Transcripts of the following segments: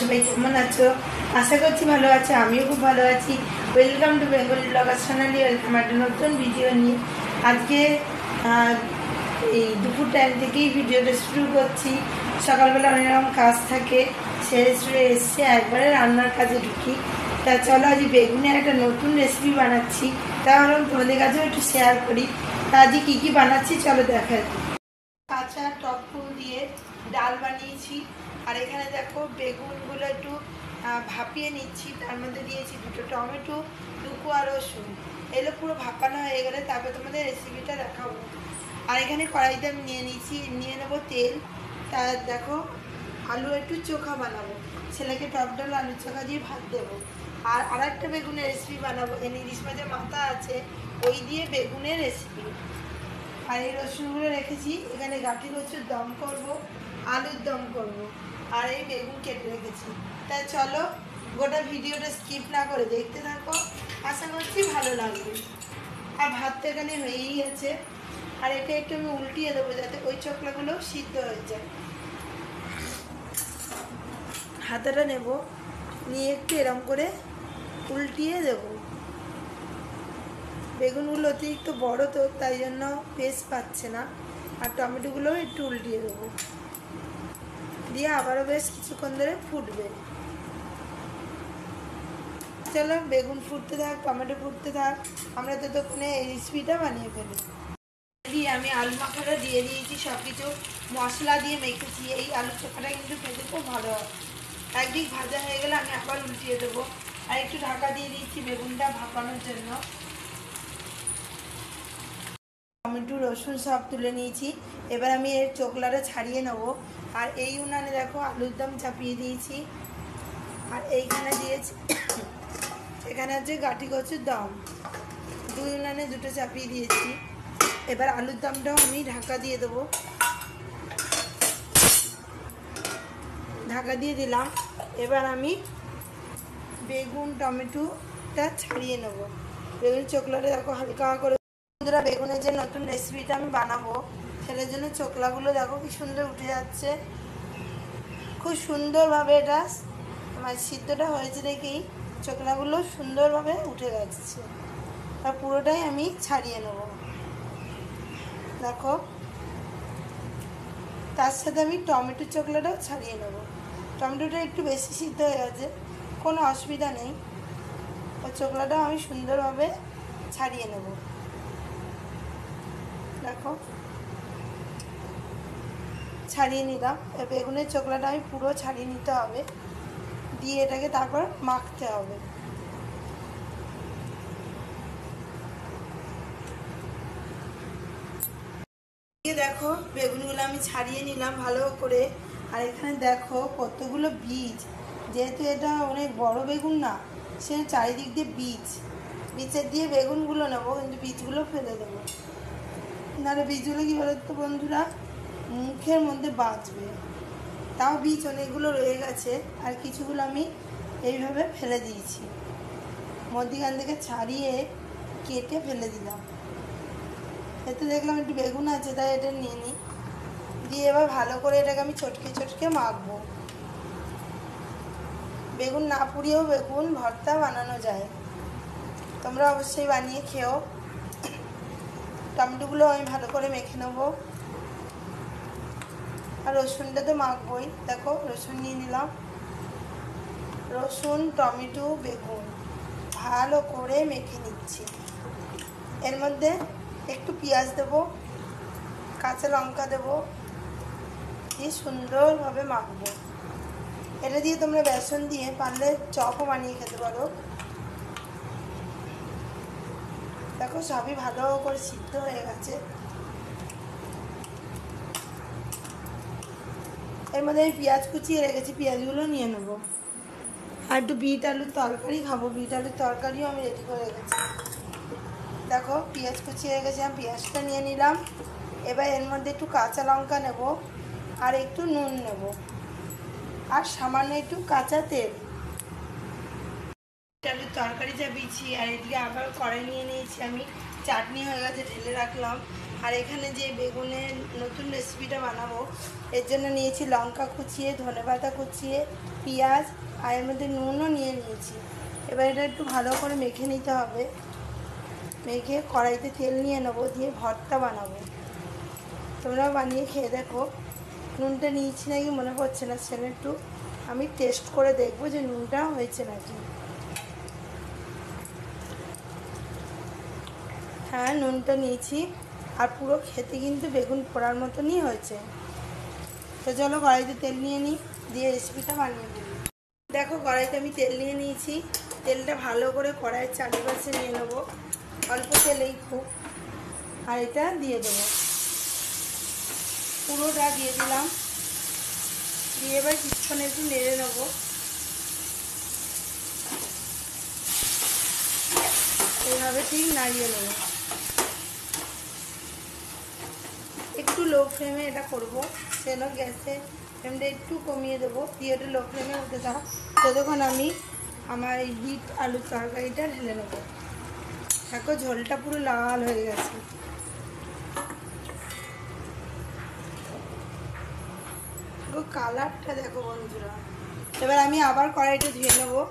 সবাই কেমন আছো? আশা করছি ভালো আছো, আমিও খুব ভালো আছি। Welcome to Bengali blogger Sonali. Welcome একটা নতুন ভিডিও নিয়ে। আজকে এই দুপুর টাইম থেকেই ভিডিওটা শুরু করছি। সকালবেলা অনেক রকম কাজ থাকে, সেরে সুরে এসছে একবারে রান্নার কাজে ঢুকি। তা চলো আজ বেগুনের একটা নতুন রেসিপি বানাচ্ছি, তা ভাবলাম তোমাদের কাছেও একটু শেয়ার করি। তা আজকে কী কী বানাচ্ছি চলো দেখাই। কাঁচা টক ফুল দিয়ে ডাল বানিয়েছি। আর এখানে দেখো বেগুনগুলো একটু ভাপিয়ে নিচ্ছি, তার মধ্যে দিয়েছি দুটো টমেটো, দুকোয়া রসুন। এগুলো পুরো ভাপানো হয়ে গেলে তারপর তোমাদের রেসিপিটা দেখাবো। আর এখানে কড়াইতে আমি নিয়ে নেবো তেল। তা দেখো আলু একটু চোখা বানাবো, ছেলেকে টক ডাল আলু চোখা দিয়ে ভাত দেবো। আর আরেকটা বেগুনের রেসিপি বানাবো, ইলিশ মাছের মাথা আছে ওই দিয়ে বেগুনের রেসিপি। আর এই রসুনগুলো রেখেছি, এখানে গাঁটি কচুর দম করব, আলুর দম করব, আর এই বেগুন কেটে রেখেছি। তাই চলো গোটা ভিডিওটা স্কিপ না করে দেখতে থাকো, আশা করছি ভালো লাগবে। আর ভাত তো এখানে হয়েই আছে, আর এটা একটু আমি উল্টিয়ে দেবো যাতে ওই চকলাগুলো সিদ্ধ হয়ে যায়। হাতাটা নেব, নিয়ে একটু এরম করে উল্টিয়ে দেবো। বেগুনগুলো অতিরিক্ত বড় তো তাই জন্য পেস্ট পাচ্ছে না। আর টমেটোগুলোও একটু উল্টিয়ে দেবো, দিয়ে আবারও বেশ কিছুক্ষণ ধরে ফুটবে। চলো বেগুন ফুটতে থাক, টমেটো ফুটতে থাক, আমরা ততক্ষণে এই রেসিপিটা বানিয়ে ফেলি। দিয়ে আমি আলু মাখাটা দিয়ে দিয়েছি, সব কিছু মশলা দিয়ে মেখেছি। এই আলু চোখাটা কিন্তু খেতে খুব ভালো হয়। একদিক ভাজা হয়ে গেলে আমি আবার উল্টিয়ে দেবো। আর একটু ঢাকা দিয়ে দিয়েছি বেগুনটা ভাপানোর জন্য। টমেটো রসুন সব তুলে নিয়েছি, এবার আমি এর চোকলাটা ছাড়িয়ে নেব। আর এই উনানে দেখো আলুর দম চাপিয়ে দিয়েছি। আর এইখানে দিয়েছি এখানে আছে গাঁটি কচুর দম, দুই উনানে দুটো চাপিয়ে দিয়েছি। এবার আলুর দমটাও আমি ঢাকা দিয়ে দেবো, ঢাকা দিয়ে দিলাম। এবার আমি বেগুন টমেটোটা ছাড়িয়ে নেব। বেগুন চোকলাটা দেখো হালকা করে। বন্ধুরা, বেগুনের যে নতুন রেসিপিটা আমি বানাবো সেটার জন্য চোকলাগুলো দেখো কি সুন্দর উঠে যাচ্ছে। খুব সুন্দরভাবে এটা আমার সিদ্ধটা হয়েছে দেখেই চোকলাগুলো সুন্দরভাবে উঠে যাচ্ছে। আর পুরোটাই আমি ছাড়িয়ে নেব দেখো। তার সাথে আমি টমেটো চোকলাটাও ছাড়িয়ে নেব। টমেটোটা একটু বেশি সিদ্ধ হয়ে গেছে, কোনো অসুবিধা নেই। ওই চোকলাটাও আমি সুন্দরভাবে ছাড়িয়ে নেব দেখো। ছাড়িয়ে নিলাম। বেগুনের চোকলাটা আমি পুরো ছাড়িয়ে নিতে হবে, দিয়ে এটাকে তারপর মাখতে হবে। দেখো বেগুনগুলো আমি ছাড়িয়ে নিলাম ভালো করে। আর এখানে দেখো কতগুলো বীজ, যেহেতু এটা অনেক বড় বেগুন না, সে চারিদিক দিয়ে বীজের দিয়ে বেগুনগুলো নেবো, কিন্তু বীজগুলো ফেলে দেবো। নাহলে বীজগুলো কী বলতো বন্ধুরা, মুখের মধ্যে বাজবে। তাও বীজ অনেকগুলো রয়ে গেছে, আর কিছুগুলো আমি এইভাবে ফেলে দিয়েছি, মধ্যখান থেকে ছাড়িয়ে কেটে ফেলে দিলাম। এতে দেখলাম একটু বেগুন আছে তাই এটা নিয়ে নিই। দিয়ে এবার ভালো করে এটাকে আমি চটকে চটকে মাখবো। বেগুন না পুড়িয়েও বেগুন ভর্তা বানানো যায়, তোমরা অবশ্যই বানিয়ে খেও। টমেটোগুলো আমি ভালো করে মেখে নেবো। আর রসুনটা তো মাখবই, দেখো রসুন নিয়ে নিলাম। রসুন টমেটো বেগুন ভালো করে মেখে নিচ্ছি। এর মধ্যে একটু পেঁয়াজ দেবো, কাঁচা লঙ্কা দেবো, দিয়ে সুন্দরভাবে মাখবো। এটা দিয়ে তোমরা বেসন দিয়ে পারলে চপও বানিয়ে খেতে পারো। দেখো সবই ভালো করে সিদ্ধ হয়ে গেছে। এর মধ্যে আমি পেঁয়াজ কুচিয়ে রেখেছি, পেঁয়াজগুলো নিয়ে নেবো। আর একটু বিট আলুর তরকারি খাবো, বিট আলুর তরকারিও আমি রেডি করে রেখেছি। দেখো পেঁয়াজ কুচিয়ে রেখেছি, আমি পেঁয়াজটা নিয়ে নিলাম। এবার এর মধ্যে একটু কাঁচা লঙ্কা নেব, আর একটু নুন নেব, আর সামান্য একটু কাঁচা তেল। আলুর তরকারি চাপিয়েছি, আর এদিকে আবার কড়াই নিয়ে নিয়েছি আমি, চাটনি হয়ে গেছে ঢেলে রাখলাম। আর এখানে যে বেগুনের নতুন রেসিপিটা বানাবো এর জন্য নিয়েছি লঙ্কা কুচিয়ে, ধনেপাতা কুচিয়ে, পেঁয়াজ আর এর মধ্যে নুনও নিয়ে নিয়েছি। এবার এটা একটু ভালো করে মেখে নিতে হবে। মেখে কড়াইতে তেল নিয়ে নেবো, দিয়ে ভর্তা বানাবো। তোমরাও বানিয়ে খেয়ে দেখো। নুনটা নিয়েছি নাকি মনে পড়ছে না, সেটা একটু আমি টেস্ট করে দেখবো যে নুনটা হয়েছে নাকি। হ্যাঁ, নুনটা নিয়েছি। আর পুরো খেতে কিন্তু বেগুন পোড়ার মতনই হয়েছে। তো চলো কড়াইতে তেল নিয়ে নিই, দিয়ে রেসিপিটা বানিয়ে দিই। দেখো কড়াইতে আমি তেল নিয়ে নিয়েছি। তেলটা ভালো করে কড়াইয়ের চারিপাশে নিয়ে নেবো, অল্প তেলেই খুব। আর এটা দিয়ে দেবো, পুরোটা দিয়ে দিলাম। দিয়ে এবার কিছুক্ষণ একটু নেড়ে নেবো। এইভাবে ঠিক নাড়িয়ে নেবো। একটু লো ফ্লেমে এটা করবো, সেজন্য গ্যাসে ফ্লেমটা একটু কমিয়ে দেবো। দিয়ে ওটা লো ফ্লেমে উঠে দাও, ততক্ষণ আমি আমার এই বিট আলুর তরকারিটা ঢেলে নেবো। দেখো ঝোলটা পুরো লাল হয়ে গেছে। দেখো কালারটা দেখো বন্ধুরা। এবার আমি আবার কড়াইটা ধুয়ে নেবো।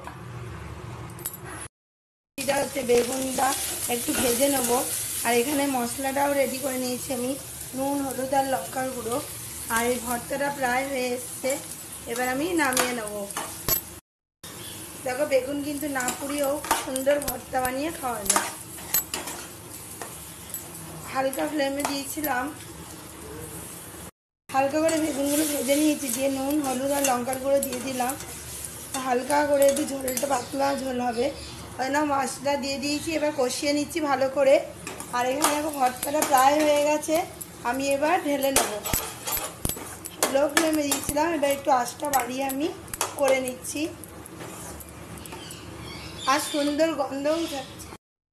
এটা হচ্ছে বেগুনটা একটু ভেজে নেবো। আর এখানে মশলাটাও রেডি করে নিয়েছি আমি, নুন, হলুদ আর লঙ্কার গুঁড়ো। আর এই ভর্তাটা প্রায় হয়ে এসছে, এবার আমি নামিয়ে নেব। দেখো বেগুন কিন্তু না পুড়িয়েও সুন্দর ভর্তা বানিয়ে খাওয়া যায়। হালকা ফ্লেমে দিয়েছিলাম, হালকা করে বেগুনগুলো ভেজে নিয়েছি। দিয়ে নুন, হলুদ আর লঙ্কার গুঁড়ো দিয়ে দিলাম। হালকা করে একটু ঝোলটা পাতলা ঝোল হবে, ওই না মশলা দিয়ে দিয়েছি। এবার কষিয়ে নিচ্ছি ভালো করে। আর এখানে দেখো ভর্তাটা প্রায় হয়ে গেছে, আমি এবার ঢেলে নেব। লো ফ্লেমে দিয়েছিলাম, এবার একটু আঁচটা বাড়িয়ে আমি করে নিচ্ছি। আর সুন্দর গন্ধও যাচ্ছে।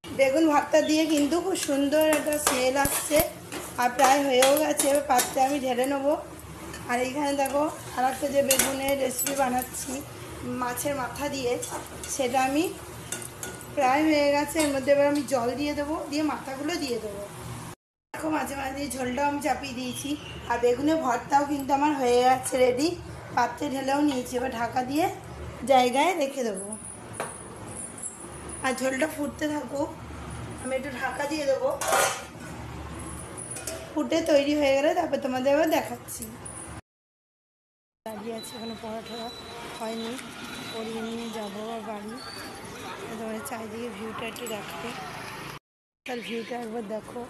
বেগুন ভর্তা দিয়ে কিন্তু খুব সুন্দর একটা স্মেল আসছে। আর প্রায় হয়েও গেছে, এবার পাত্রে আমি ঢেলে নেবো। আর এইখানে দেখো আর একটা যে বেগুনের রেসিপি বানাচ্ছি মাছের মাথা দিয়ে, সেটা আমি প্রায় হয়ে গেছে। এর মধ্যে এবার আমি জল দিয়ে দেবো, দিয়ে মাথাগুলো দিয়ে দেবো। দেখো মাঝে মাঝে ঝোলটাও আমি চাপিয়ে দিয়েছি। আর বেগুনের ভর্তাও কিন্তু আমার হয়ে গেছে রেডি। পাত্রে ঢেলেও নিয়েছি, এবার ঢাকা দিয়ে জায়গায় রেখে দেবো। আর ঝোলটা ফুটতে থাকুক, আমি একটু ঢাকা দিয়ে দেবো। ফুটে তৈরি হয়ে গেলে তারপর তোমাদের এবার দেখাচ্ছি। দাঁড়িয়ে আছে, এখনো পরোটা হয়নি, করিয়ে নিয়ে যাবো বাড়ি। তোমার চারিদিকে ভিউটা একটু দেখো, তার ভিউটা একবার দেখো।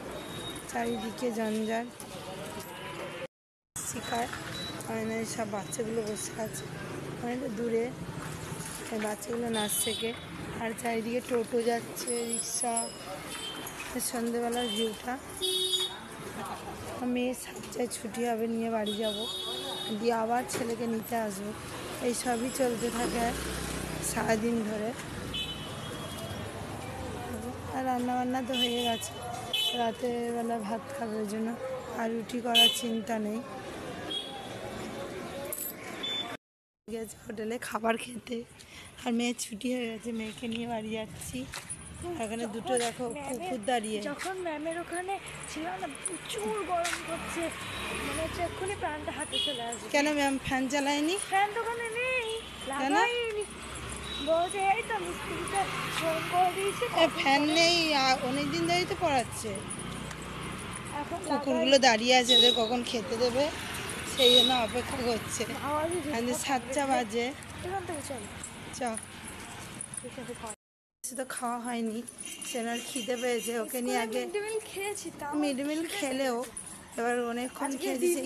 চারিদিকে জঞ্জাল, শিকার, মানে সব বাচ্চাগুলো বসে আছে অনেকটা দূরে, বাচ্চাগুলো নাচ শেখে। আর চারিদিকে টোটো যাচ্ছে, রিক্সা। সন্ধেবেলার ভিউটা। মেয়ে 7টায় ছুটি হবে, নিয়ে বাড়ি যাব, দিয়ে আবার ছেলেকে নিতে আসবো। এই সবই চলতে থাকে সারাদিন ধরে। আর রান্নাবান্না তো হয়ে গেছে, রাতের বেলা ভাত খাবে, ওই জন্য আর রুটি করার চিন্তা নেই। গেছে হোটেলে খাবার খেতে, আর মেয়ের ছুটি হয়ে গেছে, মেয়েকে নিয়ে বাড়ি যাচ্ছি। এখানে দুটো দেখো কুকুর দাঁড়িয়ে। যখন ম্যামের ওখানে ছিলাম না, প্রচুর গরম করছে, মনে হচ্ছে এক্ষুনি প্রাণটা হাতে চলে আসবে। কেন ম্যাম ফ্যান চালায়নি? ফ্যান তো ওখানে নেই, লাগাইনি। বলছে এই তো মিস্ত্রিটা ফোন করে দিয়েছে, ফ্যান নেই, অনেকদিন ধরেই তো পড়াচ্ছে। এখন কুকুরগুলো দাঁড়িয়ে আছে, ওদের কখন খেতে দেবে সেই জন্য অপেক্ষা করছে। 7টা বাজে। এখান থেকে চল চ, তো খাওয়া হয়নি, সেনার খিদে পেয়েছে, ওকে নিয়ে আগে খেয়েছি। মিড ডে মিল খেলেও এবার অনেকক্ষণ খেয়েছে,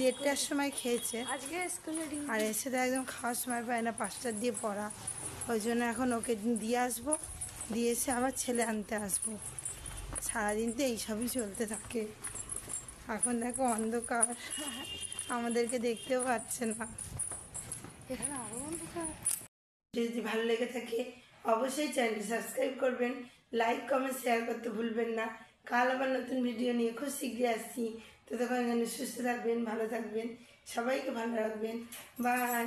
1:30টার সময় খেয়েছে। আজকে স্কুলে আর এসে তো একদম খাওয়ার সময় পায় না, 5টার দিয়ে পড়া। ওই জন্য এখন ওকে দিয়ে আসবো, দিয়ে এসে আবার ছেলে আনতে আসবো। সারাদিন তো এইসবই চলতে থাকে। এখন দেখো অন্ধকার, আমাদেরকে দেখতেও পাচ্ছে না। এখানে আরো অন্ধকার। যদি ভালো লেগে থাকে অবশ্যই চ্যানেলটি সাবস্ক্রাইব করবেন, লাইক কমেন্ট শেয়ার করতে ভুলবেন না। কাল আবার নতুন ভিডিও নিয়ে খুব শীঘ্রই আসছি। ততক্ষণ যেন সুস্থ থাকবেন, ভালো থাকবেন, সবাইকে ভালো রাখবেন। বাই।